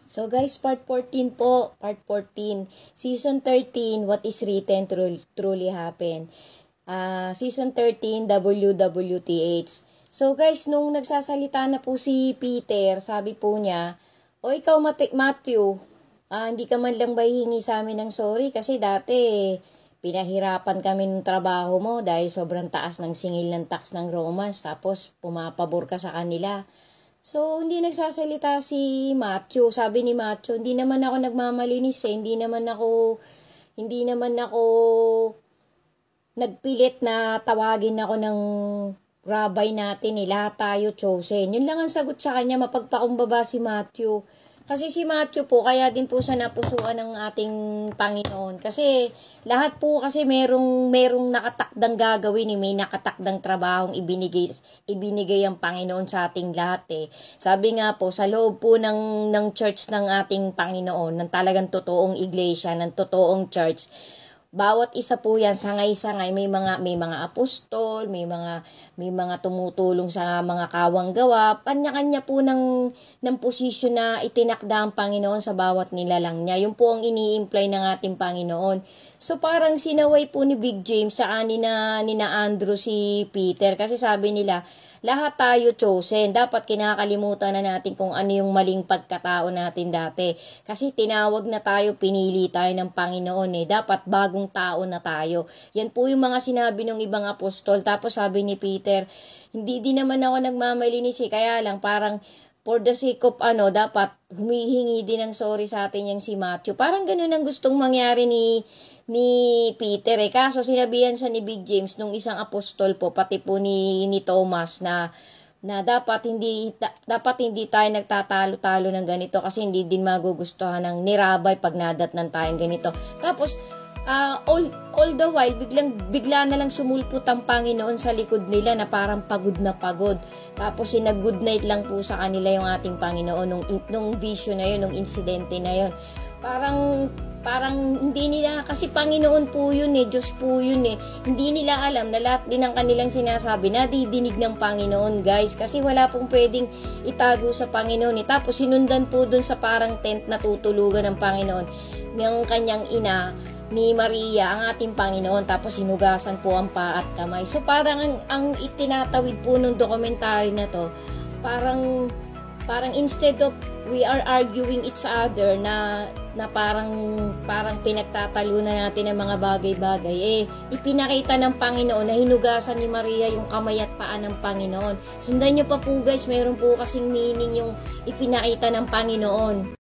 So guys, part 14 po, part 14. Season 13, what is written truly happen. Season 13, WWTH. So guys, nung nagsasalita na po si Peter, sabi po niya, o ikaw Matthew, hindi ka man lang ba hihingi sa amin ng sorry kasi dati pinahirapan kami ng trabaho mo dahil sobrang taas ng singil ng tax ng romance tapos pumapabor ka sa kanila. So, hindi nagsasalita si Matthew. Sabi ni Matthew, hindi naman ako nagmamalinis hindi naman ako nagpilit na tawagin ako ng rabbi natin lahat tayo chosen. Yun lang ang sagot sa kanya, mapagpakumbaba si Matthew. Kasi si Matthew po, kaya din po siya napusuan ng ating Panginoon. Kasi lahat po kasi merong nakatakdang gagawin, may nakatakdang trabahong ibinigay ang Panginoon sa ating lahat Sabi nga po, sa loob po ng church ng ating Panginoon, ng talagang totoong iglesia, ng totoong church, bawat isa po yan, sangay-sangay, may mga apostol, may mga tumutulong sa mga kawang gawa, kanya-kanya po ng posisyon na itinakda ang Panginoon sa bawat nilalang niya. Yung po ang ini-imply ng ating Panginoon. So parang sinaway po ni Big James sa ni Andrew si Peter kasi sabi nila, lahat tayo chosen. Dapat kinakalimutan na natin kung ano yung maling pagkatao natin dati. Kasi tinawag na tayo, pinili tayo ng Panginoon Dapat bagong tao na tayo. Yan po yung mga sinabi ng ibang apostol. Tapos sabi ni Peter, hindi din naman ako nagmamalinis kaya lang parang for the sake of dapat humihingi din ng sorry sa atin yung si Matthew. Parang ganun ang gustong mangyari ni Peter Kaso sinabihan siya ni Big James nung isang apostol po, pati po ni Thomas na dapat hindi tayo nagtatalo-talo ng ganito kasi hindi din magugustuhan ng nirabay pag nadatnan tayong ganito. Tapos all the while bigla na lang sumulpot ang Panginoon sa likod nila na parang pagod na pagod. Tapos nag-good night lang po sa kanila yung ating Panginoon nung vision na yun, nung insidente na yun. Parang hindi nila, kasi Panginoon po yun Diyos po yun Hindi nila alam na lahat din ng kanilang sinasabi nadidinig ng Panginoon guys. Kasi wala pong pwedeng itago sa Panginoon Tapos sinundan po dun sa parang tent na tutulugan ng Panginoon ng kanyang ina ni Maria, ang ating Panginoon, tapos sinugasan po ang paa at kamay. So parang ang itinatawid po ng dokumentary na to, parang instead of we are arguing each other na parang pinagtatalunan natin ang mga bagay-bagay ipinakita ng Panginoon na hinugasan ni Maria yung kamay at paa ng Panginoon. Sundan nyo pa po guys, meron po kasing meaning yung ipinakita ng Panginoon.